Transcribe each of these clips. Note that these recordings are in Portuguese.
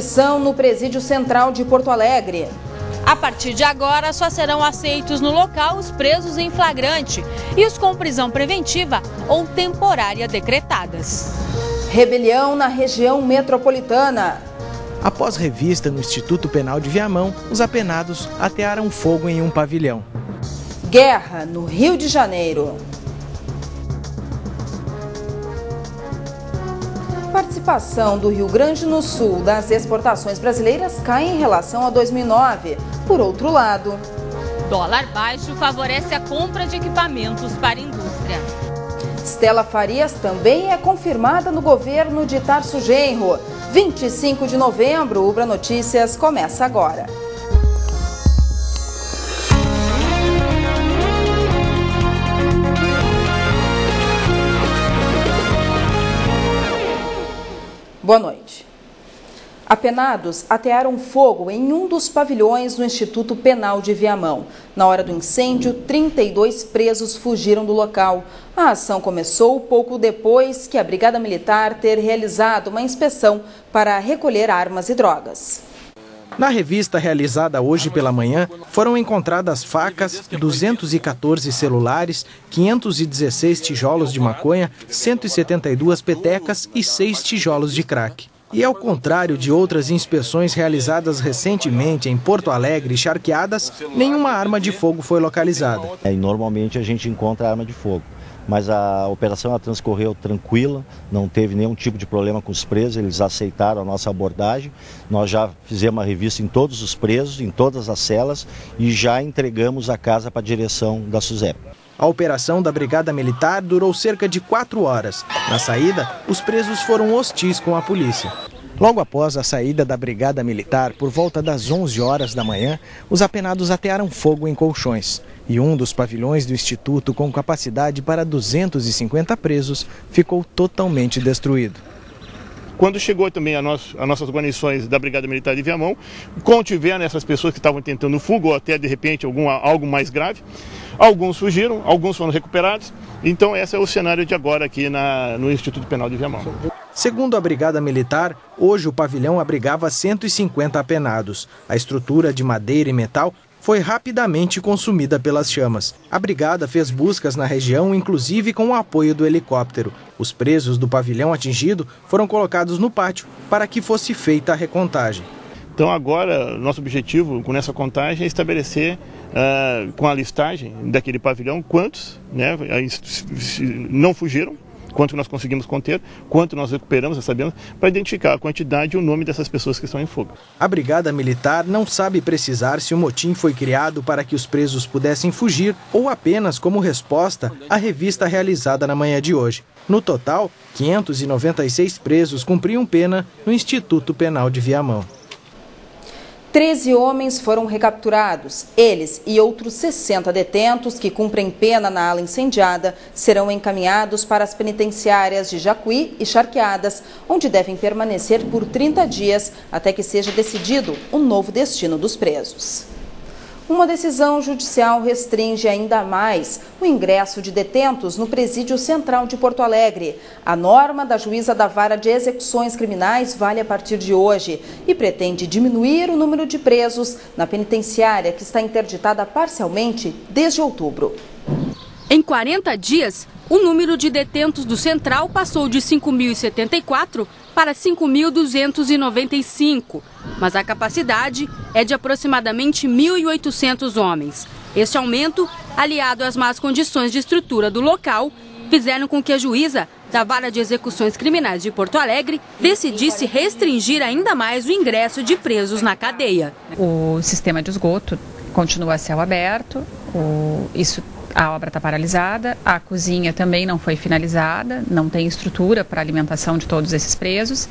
exibição no Presídio Central de Porto Alegre. A partir de agora, só serão aceitos no local os presos em flagrante e os com prisão preventiva ou temporária decretadas. Rebelião na região metropolitana. Após revista no Instituto Penal de Viamão, os apenados atearam fogo em um pavilhão. Guerra no Rio de Janeiro. Participação do Rio Grande do Sul das exportações brasileiras cai em relação a 2009. Por outro lado, dólar baixo favorece a compra de equipamentos para a indústria. Stella Farias também é confirmada no governo de Tarso Genro. 25 de novembro, o Ubra Notícias começa agora. Boa noite. Apenados atearam fogo em um dos pavilhões do Instituto Penal de Viamão. Na hora do incêndio, 32 presos fugiram do local. A ação começou pouco depois que a Brigada Militar ter realizado uma inspeção para recolher armas e drogas. Na revista realizada hoje pela manhã, foram encontradas facas, 214 celulares, 516 tijolos de maconha, 172 petecas e 6 tijolos de crack. E ao contrário de outras inspeções realizadas recentemente em Porto Alegre e Charqueadas, nenhuma arma de fogo foi localizada. Normalmente a gente encontra arma de fogo, mas a operação transcorreu tranquila, não teve nenhum tipo de problema com os presos, eles aceitaram a nossa abordagem. Nós já fizemos uma revista em todos os presos, em todas as celas e já entregamos a casa para a direção da SUSEP. A operação da Brigada Militar durou cerca de 4 horas. Na saída, os presos foram hostis com a polícia. Logo após a saída da Brigada Militar, por volta das 11 horas da manhã, os apenados atearam fogo em colchões. E um dos pavilhões do Instituto, com capacidade para 250 presos, ficou totalmente destruído. Quando chegou também as nossas guarnições da Brigada Militar de Viamão, contiveram essas pessoas que estavam tentando fuga ou até de repente algo mais grave. Alguns fugiram, alguns foram recuperados. Então esse é o cenário de agora aqui no Instituto Penal de Viamão. Segundo a Brigada Militar, hoje o pavilhão abrigava 150 apenados. A estrutura de madeira e metal foi rapidamente consumida pelas chamas. A brigada fez buscas na região, inclusive com o apoio do helicóptero. Os presos do pavilhão atingido foram colocados no pátio para que fosse feita a recontagem. Então agora, nosso objetivo com essa contagem é estabelecer, com a listagem daquele pavilhão, quantos não fugiram, quanto nós conseguimos conter, quanto nós recuperamos, sabemos, para identificar a quantidade e o nome dessas pessoas que estão em fuga. A Brigada Militar não sabe precisar se o motim foi criado para que os presos pudessem fugir ou apenas como resposta à revista realizada na manhã de hoje. No total, 596 presos cumpriam pena no Instituto Penal de Viamão. 13 homens foram recapturados. Eles e outros 60 detentos que cumprem pena na ala incendiada serão encaminhados para as penitenciárias de Jacuí e Charqueadas, onde devem permanecer por 30 dias até que seja decidido o novo destino dos presos. Uma decisão judicial restringe ainda mais o ingresso de detentos no Presídio Central de Porto Alegre. A norma da juíza da Vara de Execuções Criminais vale a partir de hoje e pretende diminuir o número de presos na penitenciária, que está interditada parcialmente desde outubro. Em 40 dias, o número de detentos do Central passou de 5.074 para 5.295, mas a capacidade é de aproximadamente 1.800 homens. Este aumento, aliado às más condições de estrutura do local, fizeram com que a juíza da Vara de Execuções Criminais de Porto Alegre decidisse restringir ainda mais o ingresso de presos na cadeia. O sistema de esgoto continua a céu aberto, a obra está paralisada, a cozinha também não foi finalizada, não tem estrutura para a alimentação de todos esses presos.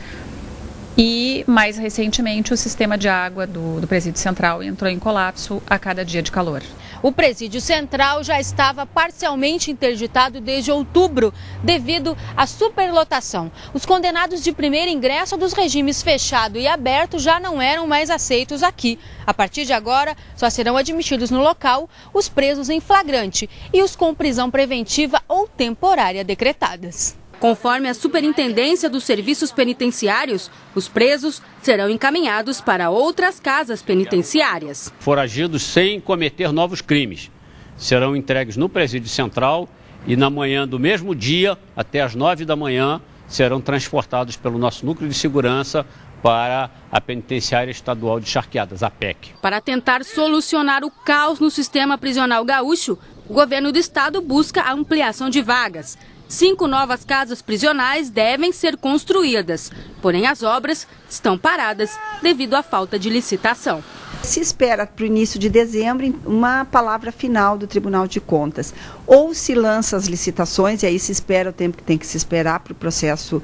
E, mais recentemente, o sistema de água do Presídio Central entrou em colapso a cada dia de calor. O Presídio Central já estava parcialmente interditado desde outubro, devido à superlotação. Os condenados de primeiro ingresso dos regimes fechado e aberto já não eram mais aceitos aqui. A partir de agora, só serão admitidos no local os presos em flagrante e os com prisão preventiva ou temporária decretadas. Conforme a Superintendência dos Serviços Penitenciários, os presos serão encaminhados para outras casas penitenciárias. Foragidos sem cometer novos crimes serão entregues no Presídio Central e na manhã do mesmo dia, até às 9 da manhã, serão transportados pelo nosso Núcleo de Segurança para a Penitenciária Estadual de Charqueadas, a PEC. Para tentar solucionar o caos no sistema prisional gaúcho, o governo do estado busca a ampliação de vagas. 5 novas casas prisionais devem ser construídas, porém as obras estão paradas devido à falta de licitação. Se espera para o início de dezembro uma palavra final do Tribunal de Contas. Ou se lança as licitações, e aí se espera o tempo que tem que se esperar para o processo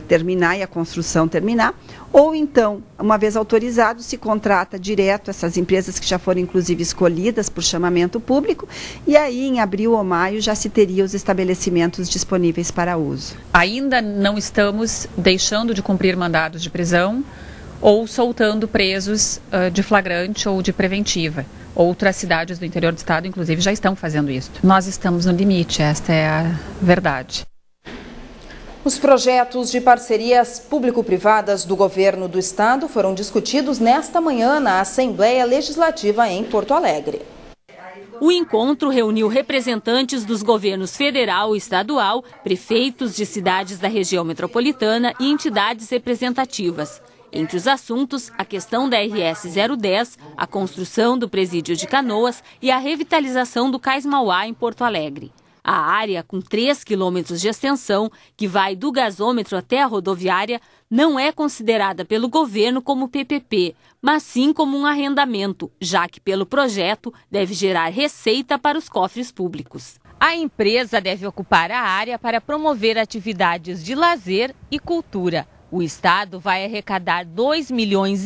terminar e a construção terminar, ou então, uma vez autorizado, se contrata direto essas empresas que já foram inclusive escolhidas por chamamento público, e aí em abril ou maio já se teria os estabelecimentos disponíveis para uso. Ainda não estamos deixando de cumprir mandados de prisão ou soltando presos de flagrante ou de preventiva. Outras cidades do interior do estado, inclusive, já estão fazendo isso. Nós estamos no limite, esta é a verdade. Os projetos de parcerias público-privadas do governo do estado foram discutidos nesta manhã na Assembleia Legislativa em Porto Alegre. O encontro reuniu representantes dos governos federal e estadual, prefeitos de cidades da região metropolitana e entidades representativas. Entre os assuntos, a questão da RS 010, a construção do presídio de Canoas e a revitalização do Cais Mauá em Porto Alegre. A área, com 3 quilômetros de extensão, que vai do gasômetro até a rodoviária, não é considerada pelo governo como PPP, mas sim como um arrendamento, já que pelo projeto deve gerar receita para os cofres públicos. A empresa deve ocupar a área para promover atividades de lazer e cultura. O estado vai arrecadar R$2,5 milhões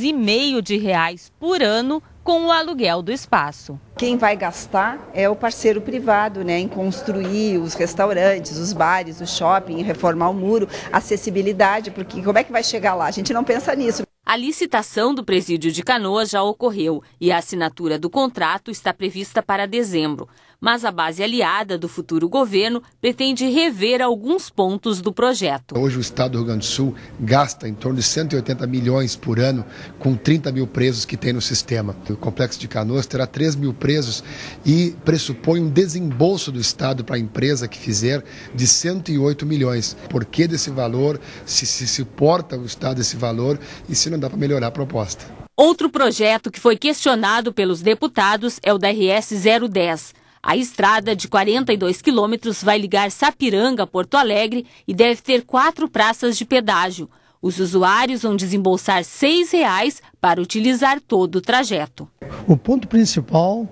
de reais por ano com o aluguel do espaço. Quem vai gastar é o parceiro privado, né, em construir os restaurantes, os bares, o shopping, reformar o muro, acessibilidade, porque como é que vai chegar lá? A gente não pensa nisso. A licitação do presídio de Canoas já ocorreu e a assinatura do contrato está prevista para dezembro. Mas a base aliada do futuro governo pretende rever alguns pontos do projeto. Hoje o estado do Rio Grande do Sul gasta em torno de 180 milhões por ano com 30 mil presos que tem no sistema. O complexo de Canoas terá 3 mil presos e pressupõe um desembolso do estado para a empresa que fizer de 108 milhões. Por que desse valor? Se suporta o estado esse valor e se não dá para melhorar a proposta. Outro projeto que foi questionado pelos deputados é o da RS 010. A estrada de 42 quilômetros vai ligar Sapiranga a Porto Alegre e deve ter 4 praças de pedágio. Os usuários vão desembolsar R$6 para utilizar todo o trajeto. O ponto principal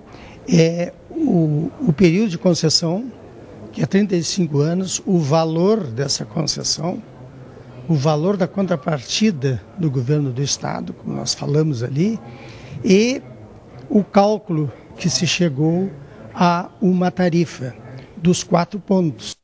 é o período de concessão, que é 35 anos, o valor dessa concessão, o valor da contrapartida do governo do estado, como nós falamos ali, e o cálculo que se chegou a uma tarifa dos 4 pontos.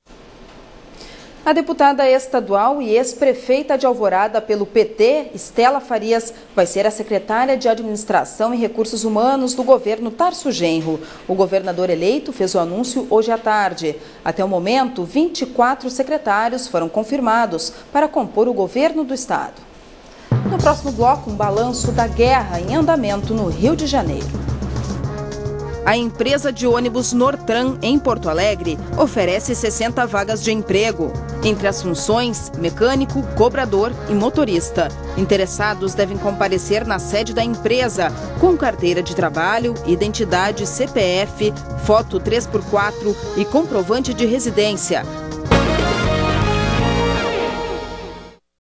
A deputada estadual e ex-prefeita de Alvorada pelo PT, Estela Farias, vai ser a secretária de Administração e Recursos Humanos do governo Tarso Genro. O governador eleito fez o anúncio hoje à tarde. Até o momento, 24 secretários foram confirmados para compor o governo do estado. No próximo bloco, um balanço da guerra em andamento no Rio de Janeiro. A empresa de ônibus Nortran, em Porto Alegre, oferece 60 vagas de emprego. Entre as funções, mecânico, cobrador e motorista. Interessados devem comparecer na sede da empresa, com carteira de trabalho, identidade CPF, foto 3x4 e comprovante de residência.